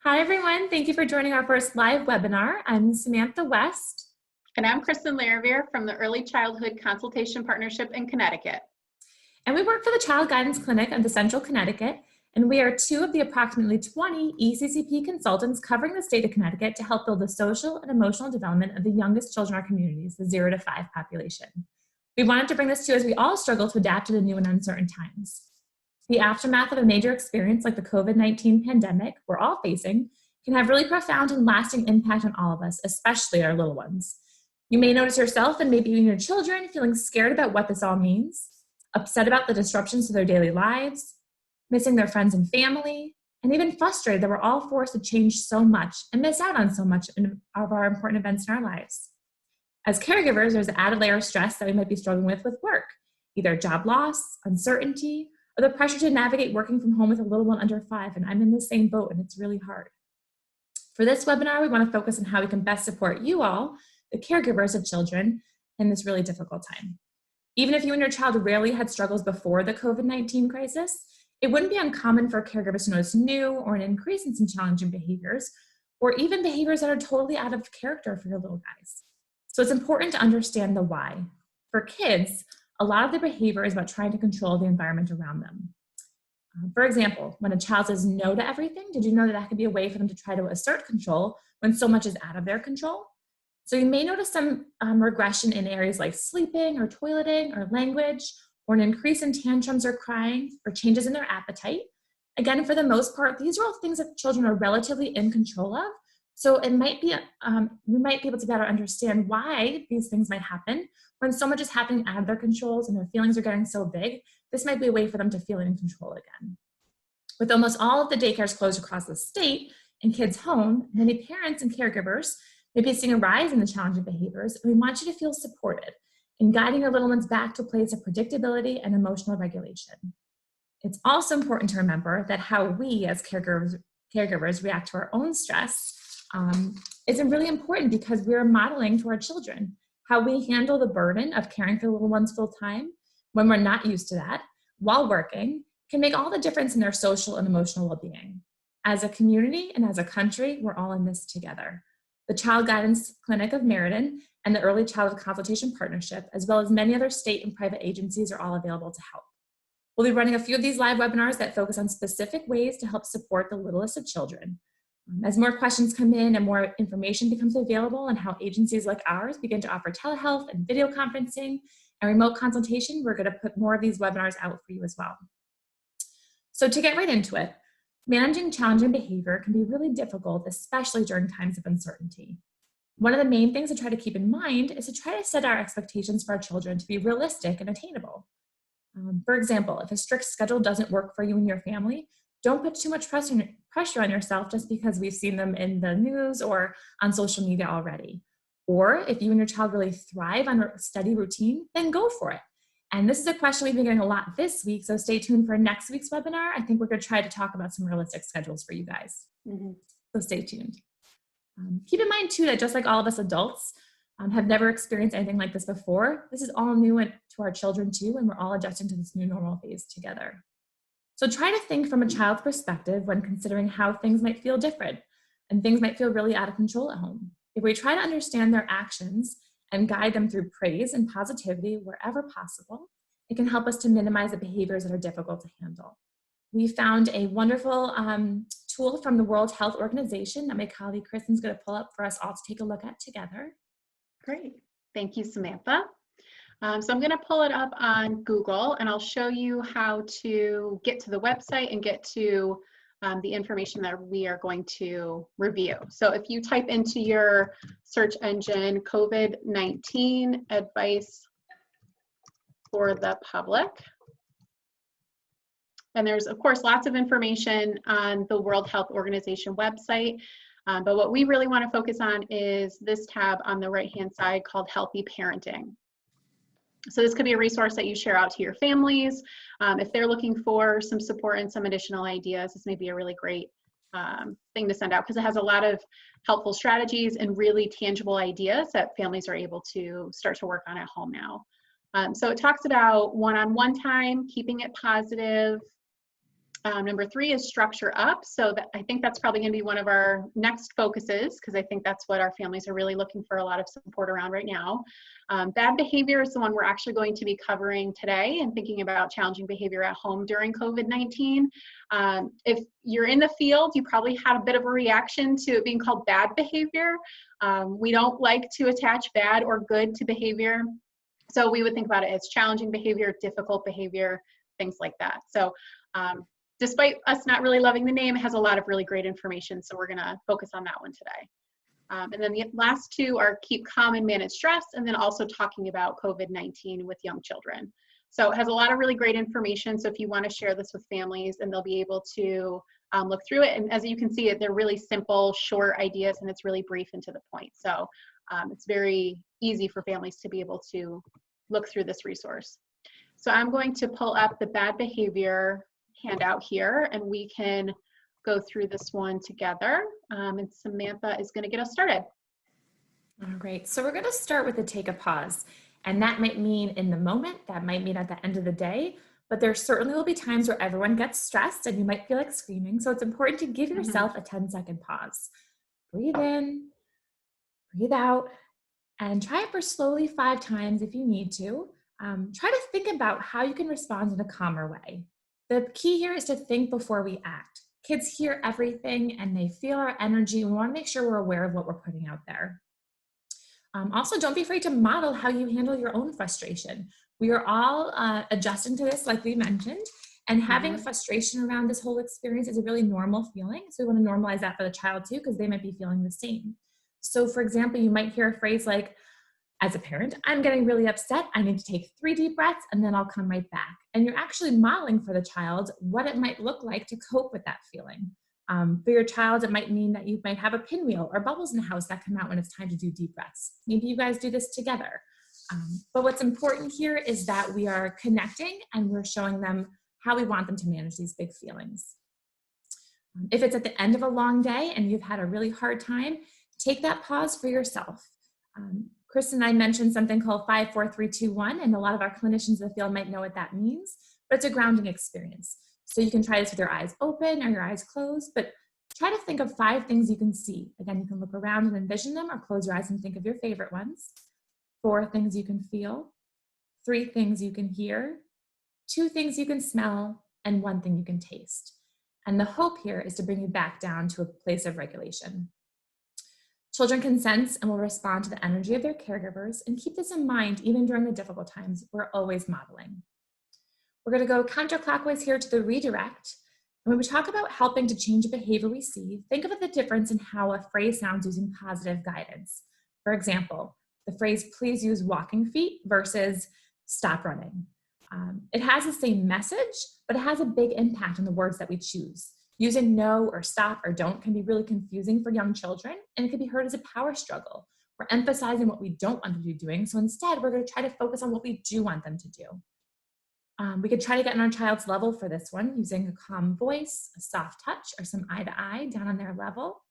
Hi, everyone. Thank you for joining our first live webinar. I'm Samantha West. And I'm Kristin from the Early Childhood Consultation Partnership in Connecticut. And we work for the Child Guidance Clinic of the Central Connecticut, and we are two of the approximately 20 ECCP consultants covering the state of Connecticut to help build the social and emotional development of the youngest children in our communities, the 0 to 5 population. We wanted to bring this to you as we all struggle to adapt to the new and uncertain times. The aftermath of a major experience like the COVID-19 pandemic we're all facing can have really profound and lasting impact on all of us, especially our little ones. You may notice yourself and maybe even your children feeling scared about what this all means, upset about the disruptions to their daily lives, missing their friends and family, and even frustrated that we're all forced to change so much and miss out on so much of our important events in our lives. As caregivers, there's an added layer of stress that we might be struggling with work, either job loss, uncertainty, or the pressure to navigate working from home with a little one under 5, and I'm in the same boat and it's really hard. For this webinar, we want to focus on how we can best support you all, the caregivers of children, in this really difficult time. Even if you and your child rarely had struggles before the COVID-19 crisis, it wouldn't be uncommon for caregivers to notice new or an increase in some challenging behaviors, or even behaviors that are totally out of character for your little guys. So it's important to understand the why. For kids, a lot of their behavior is about trying to control the environment around them. For example, when a child says no to everything, did you know that could be a way for them to try to assert control when so much is out of their control? So you may notice some regression in areas like sleeping or toileting or language, or an increase in tantrums or crying, or changes in their appetite. Again, for the most part, these are all things that children are relatively in control of. So it might be, we might be able to better understand why these things might happen when so much is happening out of their controls and their feelings are getting so big. This might be a way for them to feel in control again. With almost all of the daycares closed across the state and kids home, many parents and caregivers may be seeing a rise in the challenging behaviors, and we want you to feel supported in guiding your little ones back to a place of predictability and emotional regulation. It's also important to remember that how we as caregivers react to our own stress is really important, because we're modeling to our children how we handle the burden of caring for the little ones full time when we're not used to that while working can make all the difference in their social and emotional well-being. As a community and as a country, we're all in this together. The Child Guidance Clinic of Meriden and the Early Childhood Consultation Partnership, as well as many other state and private agencies, are all available to help. We'll be running a few of these live webinars that focus on specific ways to help support the littlest of children. As more questions come in and more information becomes available on how agencies like ours begin to offer telehealth and video conferencing and remote consultation, we're going to put more of these webinars out for you as well. So to get right into it, managing challenging behavior can be really difficult, especially during times of uncertainty. One of the main things to try to keep in mind is to try to set our expectations for our children to be realistic and attainable. For example, if a strict schedule doesn't work for you and your family, don't put too much pressure on yourself just because we've seen them in the news or on social media already. Or if you and your child really thrive on a steady routine, then go for it. And this is a question we've been getting a lot this week, so stay tuned for next week's webinar. I think we're going to try to talk about some realistic schedules for you guys. So stay tuned. Keep in mind too that just like all of us adults have never experienced anything like this before, this is all new to our children too, and we're all adjusting to this new normal phase together. So try to think from a child's perspective when considering how things might feel different and things might feel really out of control at home. If we try to understand their actions and guide them through praise and positivity wherever possible, it can help us to minimize the behaviors that are difficult to handle. We found a wonderful tool from the World Health Organization that my colleague Kristin's going to pull up for us all to take a look at together. Great. Thank you, Samantha. So I'm going to pull it up on Google, and I'll show you how to get to the website and get to the information that we are going to review. So if you type into your search engine COVID-19 advice for the public, and there's of course lots of information on the World Health Organization website, but what we really want to focus on is this tab on the right hand side called Healthy Parenting. So this could be a resource that you share out to your families. If they're looking for some support and some additional ideas, this may be a really great thing to send out, because it has a lot of helpful strategies and really tangible ideas that families are able to start to work on at home now. So it talks about one-on-one time, keeping it positive, Number 3 is structure up. So I think that's probably going to be one of our next focuses, because I think that's what our families are really looking for a lot of support around right now. Bad behavior is the one we're actually going to be covering today, and thinking about challenging behavior at home during COVID-19. If you're in the field, you probably had a bit of a reaction to it being called bad behavior. We don't like to attach bad or good to behavior. So we would think about it as challenging behavior, difficult behavior, things like that. So despite us not really loving the name, it has a lot of really great information. So we're going to focus on that one today. And then the last 2 are keep calm and manage stress, and then also talking about COVID-19 with young children. So it has a lot of really great information. So if you want to share this with families, and they'll be able to look through it. And as you can see, they're really simple, short ideas, and it's really brief and to the point. So it's very easy for families to be able to look through this resource. So I'm going to pull up the bad behavior handout here, and we can go through this one together. And Samantha is going to get us started. All right, so we're going to start with a take a pause. And that might mean in the moment, that might mean at the end of the day, but there certainly will be times where everyone gets stressed and you might feel like screaming. So it's important to give yourself a 10-second pause. Breathe in, breathe out, and try it for slowly 5 times if you need to. Try to think about how you can respond in a calmer way. The key here is to think before we act. Kids hear everything and they feel our energy. We want to make sure we're aware of what we're putting out there. Also, don't be afraid to model how you handle your own frustration. We are all adjusting to this, like we mentioned, and having frustration around this whole experience is a really normal feeling. So we want to normalize that for the child too, because they might be feeling the same. So for example, you might hear a phrase like, as a parent, I'm getting really upset. I need to take 3 deep breaths and then I'll come right back. And you're actually modeling for the child what it might look like to cope with that feeling. For your child, it might mean that you might have a pinwheel or bubbles in the house that come out when it's time to do deep breaths. Maybe you guys do this together. But what's important here is that we are connecting and we're showing them how we want them to manage these big feelings. If it's at the end of a long day and you've had a really hard time, take that pause for yourself. Kristin and I mentioned something called 5, 4, 3, 2, 1, and a lot of our clinicians in the field might know what that means, but it's a grounding experience. So you can try this with your eyes open or your eyes closed, but try to think of 5 things you can see. Again, you can look around and envision them, or close your eyes and think of your favorite ones. 4 things you can feel, 3 things you can hear, 2 things you can smell, and 1 thing you can taste. And the hope here is to bring you back down to a place of regulation. Children can sense and will respond to the energy of their caregivers, and keep this in mind even during the difficult times. We're always modeling. We're going to go counterclockwise here to the redirect. And when we talk about helping to change a behavior we see, think of the difference in how a phrase sounds using positive guidance. For example, the phrase, please use walking feet versus stop running. It has the same message, but it has a big impact on the words that we choose. Using no or stop or don't can be really confusing for young children, and it can be heard as a power struggle. We're emphasizing what we don't want them to be doing, so instead we're going to try to focus on what we do want them to do. We could try to get on our child's level for this one using a calm voice, a soft touch, or some eye-to-eye down on their level.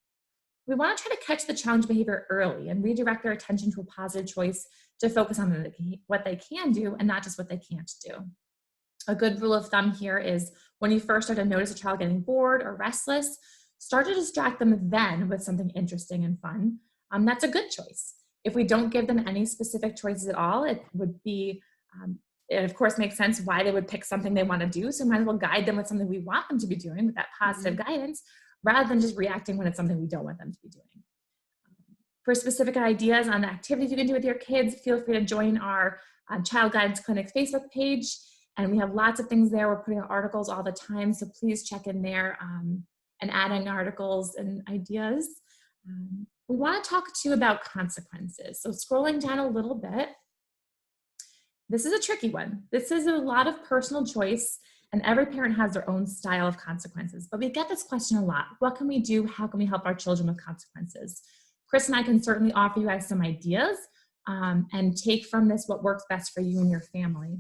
We want to try to catch the challenge behavior early and redirect their attention to a positive choice to focus on what they can do and not just what they can't do. A good rule of thumb here is when you first start to notice a child getting bored or restless, start to distract them then with something interesting and fun. That's a good choice. If we don't give them any specific choices at all, it would be, it of course makes sense why they would pick something they want to do. So we might as well guide them with something we want them to be doing with that positive guidance, rather than just reacting when it's something we don't want them to be doing. For specific ideas on the activities you can do with your kids, feel free to join our Child Guidance Clinic Facebook page. And we have lots of things there. We're putting out articles all the time, so please check in there and add in articles and ideas. We want to talk too about consequences. So scrolling down a little bit, this is a tricky one. This is a lot of personal choice, and every parent has their own style of consequences. But we get this question a lot. What can we do? How can we help our children with consequences? Chris and I can certainly offer you guys some ideas and take from this what works best for you and your family.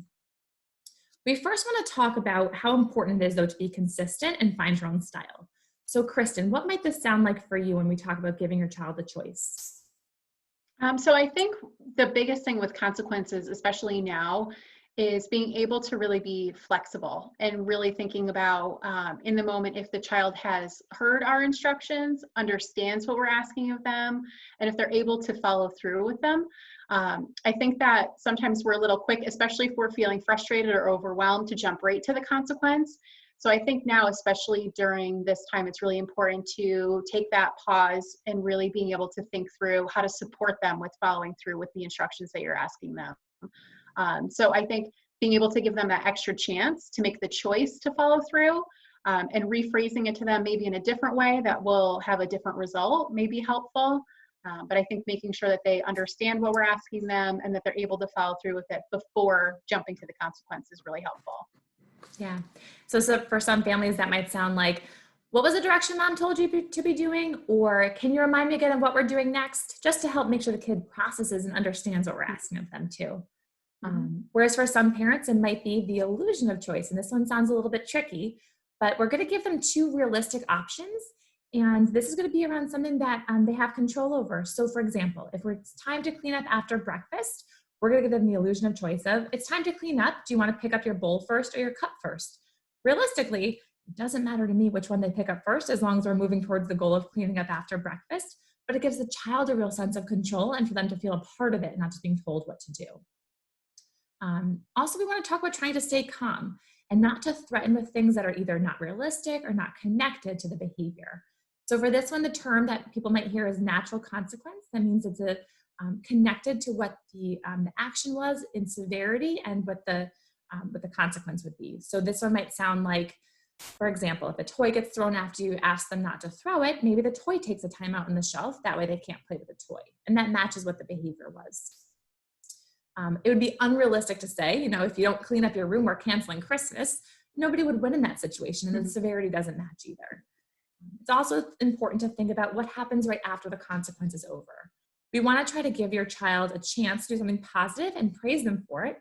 We first want to talk about how important it is, though, to be consistent and find your own style. So, Kristin, what might this sound like for you when we talk about giving your child a choice? So I think the biggest thing with consequences, especially now, is being able to really be flexible and really thinking about in the moment if the child has heard our instructions, understands what we're asking of them, and if they're able to follow through with them. I think that sometimes we're a little quick, especially if we're feeling frustrated or overwhelmed, to jump right to the consequence. So I think now, especially during this time, it's really important to take that pause and really being able to think through how to support them with following through with the instructions that you're asking them. So I think being able to give them that extra chance to make the choice to follow through, and rephrasing it to them maybe in a different way that will have a different result may be helpful. But I think making sure that they understand what we're asking them and that they're able to follow through with it before jumping to the consequence is really helpful. Yeah. So for some families, that might sound like, what was the direction mom told you to be doing? Or can you remind me again of what we're doing next? Just to help make sure the kid processes and understands what we're asking of them too. Whereas for some parents, it might be the illusion of choice. And this one sounds a little bit tricky, but we're going to give them two realistic options. And this is going to be around something that they have control over. So for example, if it's time to clean up after breakfast, we're going to give them the illusion of choice of, it's time to clean up. Do you want to pick up your bowl first or your cup first? Realistically, it doesn't matter to me which one they pick up first, as long as we're moving towards the goal of cleaning up after breakfast. But it gives the child a real sense of control and for them to feel a part of it, not just being told what to do. Also, we want to talk about trying to stay calm and not to threaten with things that are either not realistic or not connected to the behavior. So for this one, the term that people might hear is natural consequence. That means it's connected to what the action was in severity and what the consequence would be. So this one might sound like, for example, if a toy gets thrown after you ask them not to throw it, maybe the toy takes a time out on the shelf. That way they can't play with the toy. And that matches what the behavior was. It would be unrealistic to say, if you don't clean up your room, we're canceling Christmas. Nobody would win in that situation, and the severity doesn't match either. It's also important to think about what happens right after the consequence is over. We want to try to give your child a chance to do something positive and praise them for it.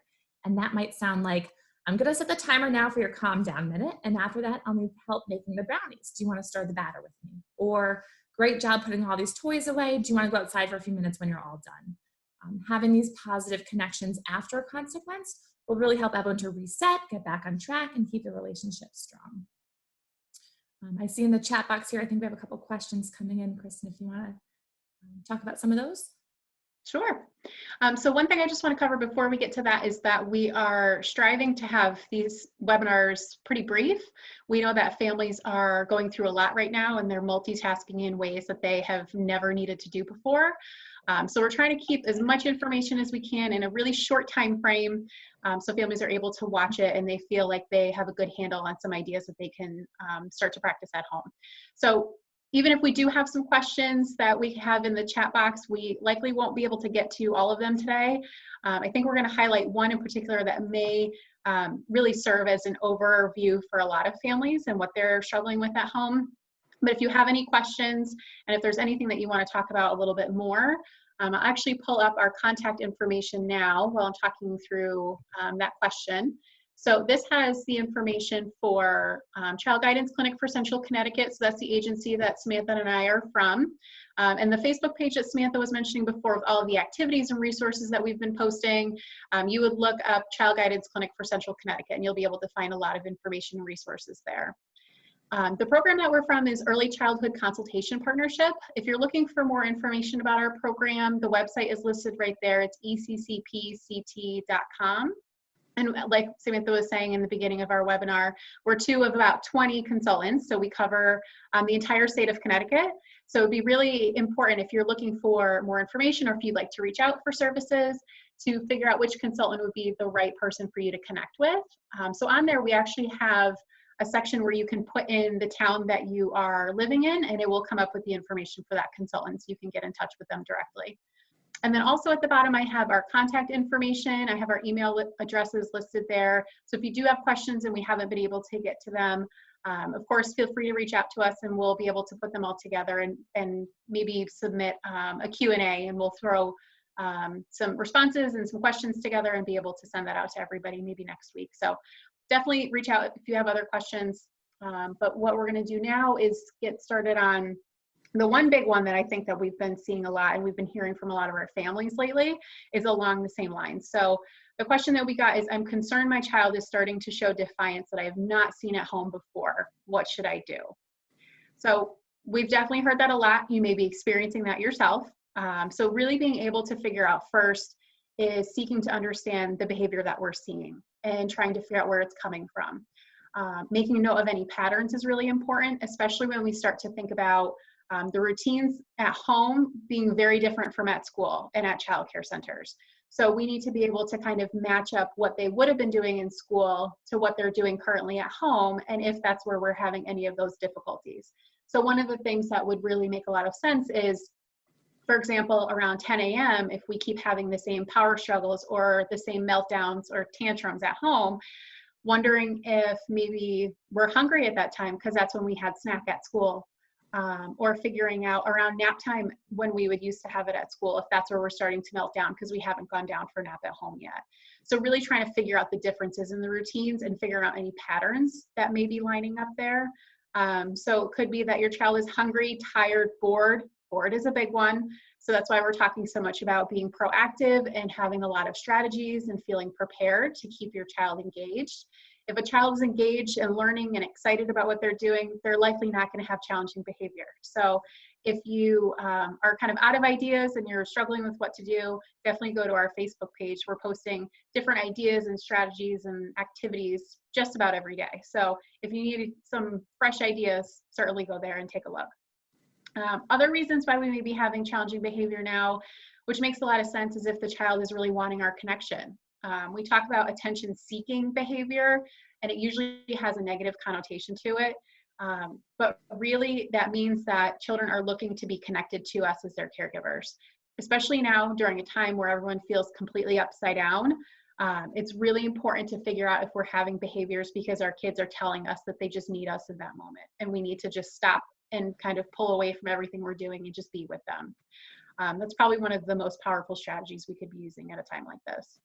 And that might sound like, I'm going to set the timer now for your calm down minute. And after that, I'll need help making the brownies. Do you want to stir the batter with me? Or, great job putting all these toys away. Do you want to go outside for a few minutes when you're all done? Having these positive connections after a consequence will really help everyone to reset, get back on track, and keep the relationship strong. I see in the chat box here, I think we have a couple questions coming in. Kristin, if you want to talk about some of those. Sure. So one thing I just want to cover before we get to that is that we are striving to have these webinars pretty brief. We know that families are going through a lot right now and they're multitasking in ways that they have never needed to do before. So we're trying to keep as much information as we can in a really short time frame, so families are able to watch it and they feel like they have a good handle on some ideas that they can start to practice at home. So even if we do have some questions that we have in the chat box, we likely won't be able to get to all of them today. I think we're going to highlight one in particular that may really serve as an overview for a lot of families and what they're struggling with at home. But if you have any questions and if there's anything that you want to talk about a little bit more, I'll actually pull up our contact information now while I'm talking through that question. So this has the information for Child Guidance Clinic for Central Connecticut. So that's the agency that Samantha and I are from. And the Facebook page that Samantha was mentioning before with all of the activities and resources that we've been posting, you would look up Child Guidance Clinic for Central Connecticut and you'll be able to find a lot of information and resources there. The program that we're from is Early Childhood Consultation Partnership. If you're looking for more information about our program, the website is listed right there. It's eccpct.com. And like Samantha was saying in the beginning of our webinar, we're two of about 20 consultants. So we cover the entire state of Connecticut. So it'd be really important if you're looking for more information or if you'd like to reach out for services to figure out which consultant would be the right person for you to connect with. So on there, we actually have a section where you can put in the town that you are living in and it will come up with the information for that consultant so you can get in touch with them directly. And then also at the bottom, I have our contact information. I have our email addresses listed there. So if you do have questions and we haven't been able to get to them, of course, feel free to reach out to us and we'll be able to put them all together and maybe submit a Q&A and we'll throw some responses and some questions together and be able to send that out to everybody maybe next week. So definitely reach out if you have other questions. But what we're going to do now is get started on the one big one that I think that we've been seeing a lot and we've been hearing from a lot of our families lately is along the same lines. So The question that we got is, I'm concerned my child is starting to show defiance that I have not seen at home before. What should I do? So we've definitely heard that a lot. You may be experiencing that yourself. So really being able to figure out first is seeking to understand the behavior that we're seeing and trying to figure out where it's coming from. Making a note of any patterns is really important, especially when we start to think about the routines at home being very different from at school and at childcare centers. So we need to be able to kind of match up what they would have been doing in school to what they're doing currently at home, and if that's where we're having any of those difficulties. So one of the things that would really make a lot of sense is, for example, around 10 a.m., if we keep having the same power struggles or the same meltdowns or tantrums at home, wondering if maybe we're hungry at that time because that's when we had snack at school. Or figuring out around nap time when we would used to have it at school, if that's where we're starting to melt down because we haven't gone down for a nap at home yet. So really trying to figure out the differences in the routines and figure out any patterns that may be lining up there. So it could be that your child is hungry, tired, bored. Bored is a big one. So that's why we're talking so much about being proactive and having a lot of strategies and feeling prepared to keep your child engaged. If a child is engaged and learning and excited about what they're doing, they're likely not going to have challenging behavior. So if you are kind of out of ideas and you're struggling with what to do, definitely go to our Facebook page. We're posting different ideas and strategies and activities just about every day. So if you need some fresh ideas, certainly go there and take a look. Other reasons why we may be having challenging behavior now, which makes a lot of sense, is if the child is really wanting our connection. We talk about attention-seeking behavior, and it usually has a negative connotation to it. But really, that means that children are looking to be connected to us as their caregivers, especially now during a time where everyone feels completely upside down. It's really important to figure out if we're having behaviors because our kids are telling us that they just need us in that moment, and we need to just stop and kind of pull away from everything we're doing and just be with them. That's probably one of the most powerful strategies we could be using at a time like this.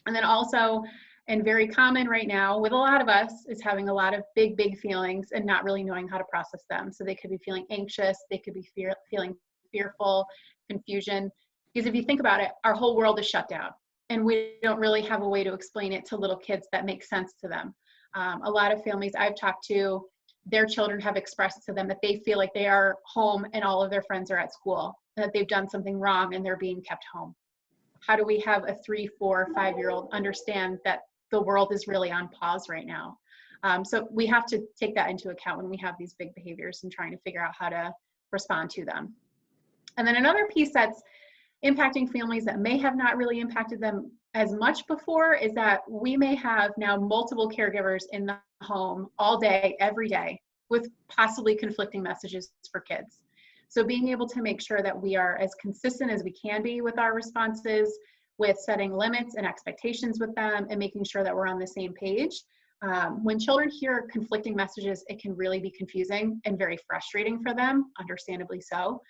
And then also, and very common right now with a lot of us, is having a lot of big feelings and not really knowing how to process them. So they could be feeling anxious, they could be feeling fearful, confusion. Because if you think about it, our whole world is shut down and we don't really have a way to explain it to little kids that makes sense to them. A lot of families I've talked to, their children have expressed to them that they feel like they are home and all of their friends are at school, and that they've done something wrong and they're being kept home. How do we have a 3, 4, 5-year-old understand that the world is really on pause right now? So we have to take that into account when we have these big behaviors and trying to figure out how to respond to them. And then another piece that's impacting families that may have not really impacted them as much before is that we may have now multiple caregivers in the home all day, every day, with possibly conflicting messages for kids. So being able to make sure that we are as consistent as we can be with our responses, with setting limits and expectations with them, and making sure that we're on the same page. When children hear conflicting messages, it can really be confusing and very frustrating for them, understandably so.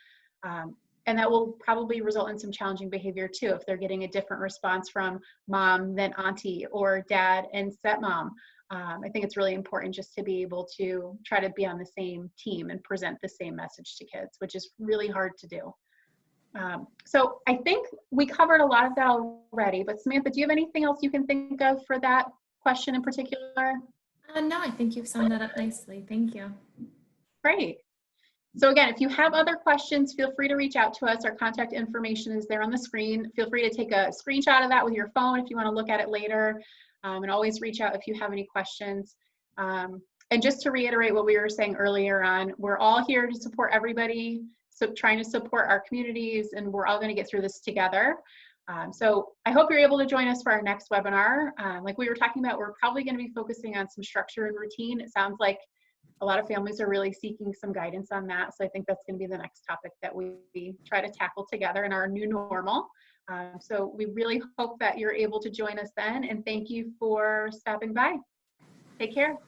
And that will probably result in some challenging behavior too, if they're getting a different response from mom than auntie or dad and stepmom. I think it's really important just to be able to try to be on the same team and present the same message to kids, which is really hard to do. So I think we covered a lot of that already, but Samantha, do you have anything else you can think of for that question in particular? No, I think you've summed that up nicely. Thank you. Great. So again, if you have other questions, feel free to reach out to us. Our contact information is there on the screen. Feel free to take a screenshot of that with your phone if you want to look at it later. And always reach out if you have any questions. And just to reiterate what we were saying earlier on, we're all here to support everybody, so trying to support our communities, and we're all going to get through this together. So I hope you're able to join us for our next webinar. Like we were talking about, we're probably going to be focusing on some structure and routine. It sounds like a lot of families are really seeking some guidance on that. So I think that's going to be the next topic that we try to tackle together in our new normal. So we really hope that you're able to join us then, and thank you for stopping by. Take care.